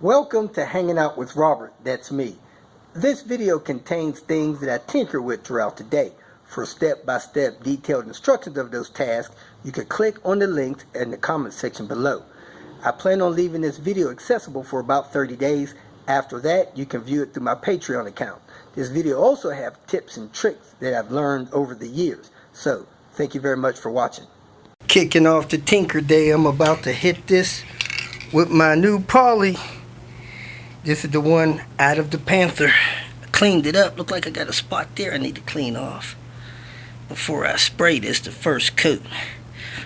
Welcome to Hanging Out with Robert, that's me. This video contains things that I tinker with throughout the day. For step-by-step detailed instructions of those tasks, you can click on the links in the comment section below. I plan on leaving this video accessible for about 30 days. After that, you can view it through my Patreon account. This video also has tips and tricks that I've learned over the years. So, thank you very much for watching. Kicking off the Tinker Day, I'm about to hit this with my new Poly. This is the one out of the Panther. I cleaned it up. Look like I got a spot there I need to clean off before I spray this the first coat.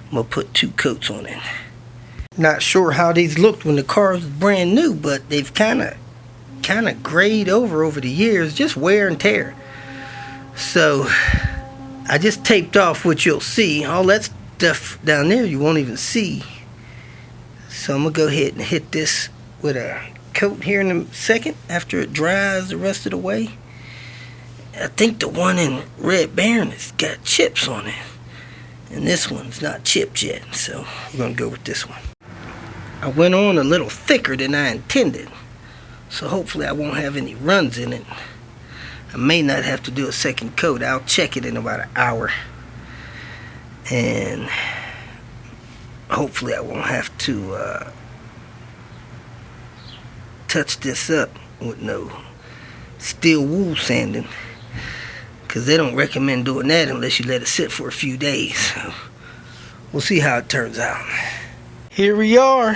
I'm going to put 2 coats on it. Not sure how these looked when the car was brand new, but they've kind of grayed over the years, just wear and tear. So I just taped off what you'll see. All that stuff down there you won't even see. So I'm going to go ahead and hit this with a coat here in a second after it dries the rest of the way. I think the one in Red Barron has got chips on it, and this one's not chipped yet, so we're going to go with this one. I went on a little thicker than I intended, so hopefully I won't have any runs in it. I may not have to do a second coat. I'll check it in about an hour, and hopefully I won't have to touch this up with no steel wool sanding, because they don't recommend doing that unless you let it sit for a few days. So we'll see how it turns out. Here we are,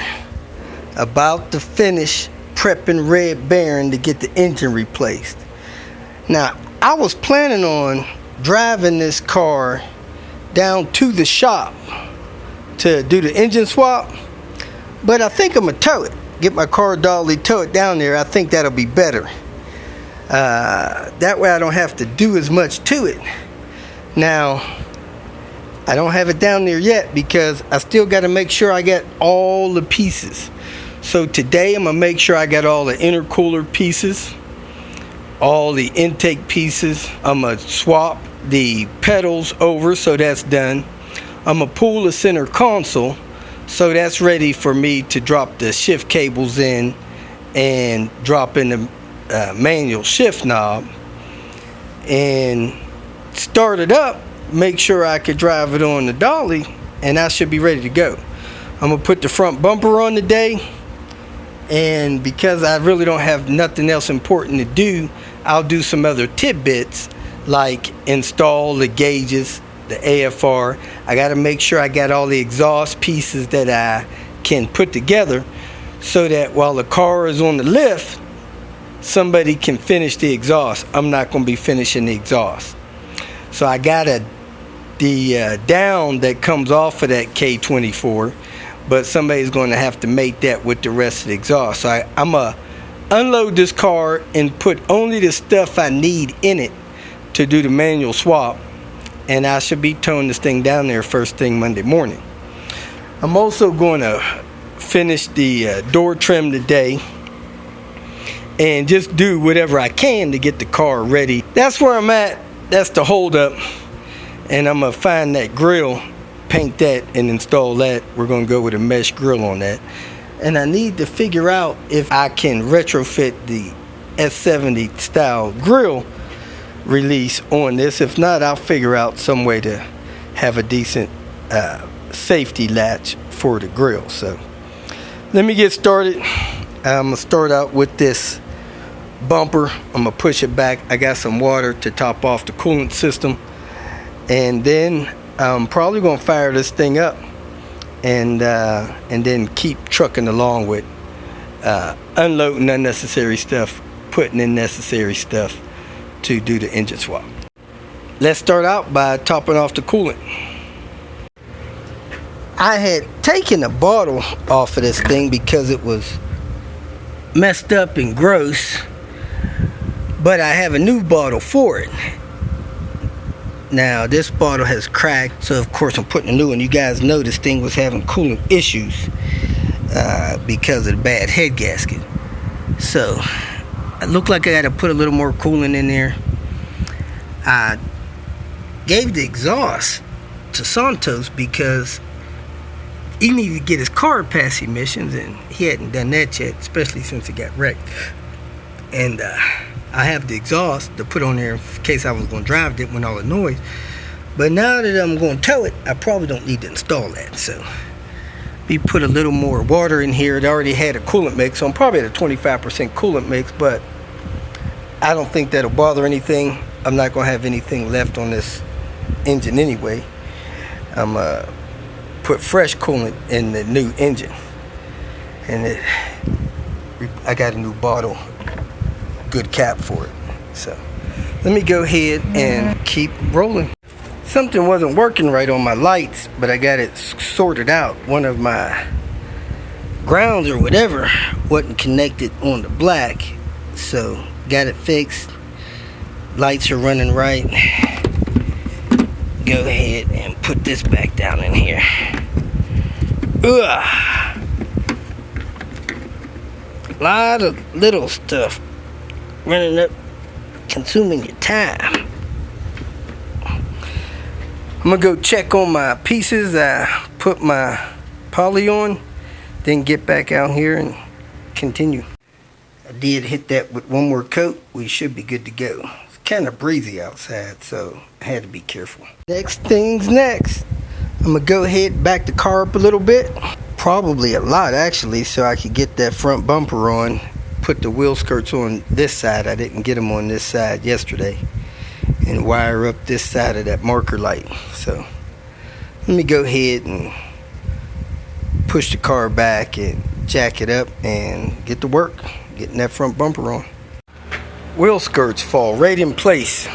about to finish prepping Red Barron to get the engine replaced. Now, I was planning on driving this car down to the shop to do the engine swap, but I think I'm gonna tow it. Get my car dolly, tow it down there. I think that'll be better. That way I don't have to do as much to it. Now, I don't have it down there yet because I still got to make sure I got all the pieces. So today I'm going to make sure I got all the intercooler pieces, all the intake pieces. I'm going to swap the pedals over, so that's done. I'm going to pull the center console, so that's ready for me to drop the shift cables in and drop in the manual shift knob and start it up, make sure I could drive it on the dolly, and I should be ready to go. I'm going to put the front bumper on today, and because I really don't have nothing else important to do, I'll do some other tidbits like install the gauges, the AFR. I got to make sure I got all the exhaust pieces that I can put together so that while the car is on the lift, somebody can finish the exhaust. I'm not going to be finishing the exhaust. So I got the down that comes off of that K24, but somebody's going to have to make that with the rest of the exhaust. So I'm going to unload this car and put only the stuff I need in it to do the manual swap, and I should be towing this thing down there first thing Monday morning. I'm also going to finish the door trim today and just do whatever I can to get the car ready. That's where I'm at. That's the holdup. And I'm going to find that grill, paint that, and install that. We're going to go with a mesh grill on that. And I need to figure out if I can retrofit the S70 style grill release on this. If not, I'll figure out some way to have a decent safety latch for the grill. So let me get started. I'm going to start out with this bumper. I'm going to push it back. I got some water to top off the coolant system, and then I'm probably going to fire this thing up and then keep trucking along with unloading unnecessary stuff, putting in necessary stuff to do the engine swap. Let's start out by topping off the coolant. I had taken a bottle off of this thing because it was messed up and gross, but I have a new bottle for it. Now this bottle has cracked, so of course I'm putting a new one. You guys know this thing was having coolant issues because of the bad head gasket. So it looked like I had to put a little more coolant in there. I gave the exhaust to Santos because he needed to get his car past emissions, and he hadn't done that yet, especially since it got wrecked. And I have the exhaust to put on there in case I was going to drive it when all the noise. But now that I'm going to tow it, I probably don't need to install that. So we put a little more water in here. It already had a coolant mix, so I'm probably at a 25% coolant mix, but I don't think that'll bother anything. I'm not going to have anything left on this engine anyway. I'm put fresh coolant in the new engine, and I got a new bottle, good cap for it. So let me go ahead and keep rolling. Something wasn't working right on my lights, but I got it sorted out. One of my grounds or whatever wasn't connected on the black, so got it fixed. Lights are running right. Go ahead and put this back down in here. Ugh. A lot of little stuff running up, consuming your time. I'm gonna go check on my pieces. I put my poly on, then get back out here and continue. I did hit that with one more coat. We should be good to go. It's kind of breezy outside, so I had to be careful. Next thing's next. I'm gonna go ahead and back the car up a little bit, probably a lot actually, so I could get that front bumper on. Put the wheel skirts on this side. I didn't get them on this side yesterday, and wire up this side of that marker light. So let me go ahead and push the car back and jack it up and get to work getting that front bumper on. Wheel skirts fall right in place,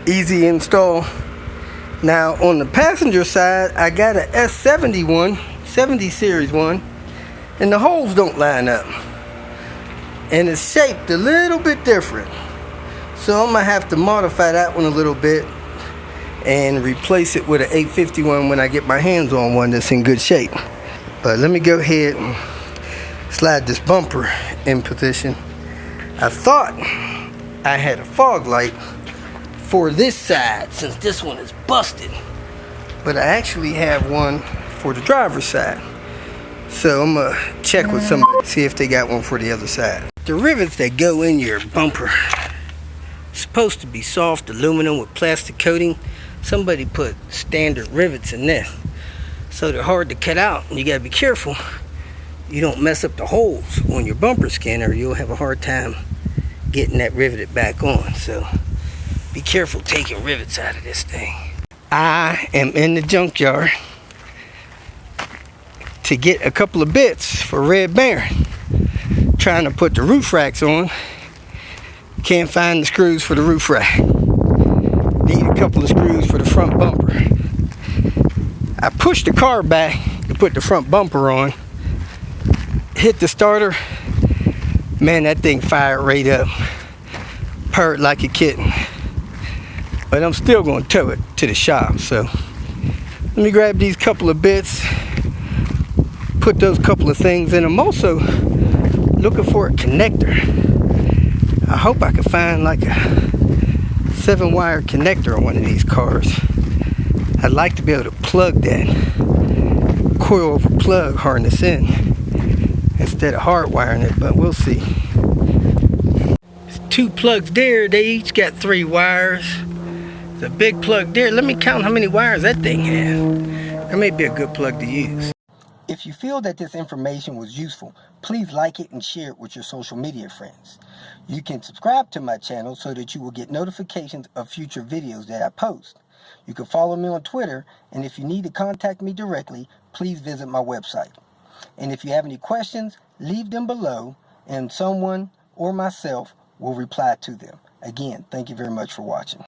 easy install. Now on the passenger side, I got a S71 70 series one, and the holes don't line up, and it's shaped a little bit different. So I'm gonna have to modify that one a little bit and replace it with an 851 when I get my hands on one that's in good shape. But let me go ahead and slide this bumper in position. I thought I had a fog light for this side since this one is busted, but I actually have one for the driver's side. So I'm gonna check with somebody, see if they got one for the other side. The rivets that go in your bumper supposed to be soft aluminum with plastic coating. Somebody put standard rivets in this, so they're hard to cut out, and you gotta be careful you don't mess up the holes on your bumper skin, or you'll have a hard time getting that riveted back on. So be careful taking rivets out of this thing. I am in the junkyard to get a couple of bits for Red Barron, trying to put the roof racks on. Can't find the screws for the roof rack. Need a couple of screws for the front bumper. I pushed the car back to put the front bumper on. Hit the starter. Man, that thing fired right up. Purred like a kitten. But I'm still going to tow it to the shop. So let me grab these couple of bits. Put those couple of things in. I'm also looking for a connector. I hope I can find like a 7-wire connector on one of these cars. I'd like to be able to plug that coil over plug harness in instead of hard wiring it, but we'll see. There's 2 plugs there. They each got 3 wires. The big plug there. Let me count how many wires that thing has. That may be a good plug to use. If you feel that this information was useful, please like it and share it with your social media friends. You can subscribe to my channel so that you will get notifications of future videos that I post. You can follow me on Twitter, and if you need to contact me directly, please visit my website. And if you have any questions, leave them below, and someone or myself will reply to them. Again, thank you very much for watching.